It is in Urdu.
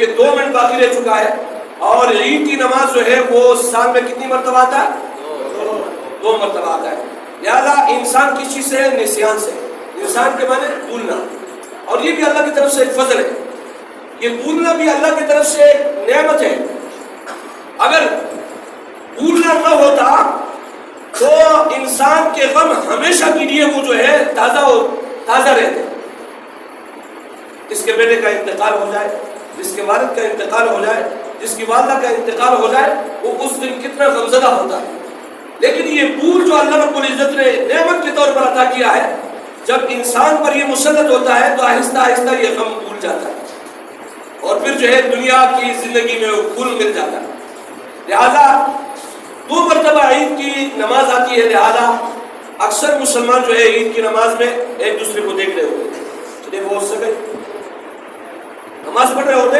چونکہ 2 منٹ باقی رہ چکا ہے، اور عید کی نماز جو ہے وہ سال میں کتنی مرتبہ آتا ہے؟ 2 مرتبہ آتا ہے۔ لہذا انسان کس چیز سے ہے؟ نسیان سے۔ انسان کے معنی بھولنا، اور یہ بھی اللہ کی طرف سے ایک فضل ہے، یہ بھولنا بھی اللہ کی طرف سے ایک نعمت ہے۔ اگر بھولنا نہ ہوتا تو انسان کے غم ہمیشہ کے لیے وہ جو ہے تازہ رہتے۔ جس کے بیٹے کا انتقال ہو جائے، جس کے والد کا انتقال ہو جائے، جس کی والدہ کا انتقال ہو جائے، وہ اس دن کتنا غمزدہ ہوتا ہے۔ لیکن یہ بھول جو اللہ رب العزت نے نعمت کے طور پر عطا کیا ہے، جب انسان پر یہ مسلط ہوتا ہے تو آہستہ آہستہ یہ غم بھول جاتا ہے، اور پھر جو ہے دنیا کی زندگی میں وہ پھول مل جاتا ہے۔ لہذا 2 مرتبہ عید کی نماز آتی ہے، لہذا اکثر مسلمان جو ہے عید کی نماز میں ایک دوسرے کو دیکھ رہے ہوتے ہیں، چلے وہ اس سے نماز پڑھ رہے ہوتے ہیں۔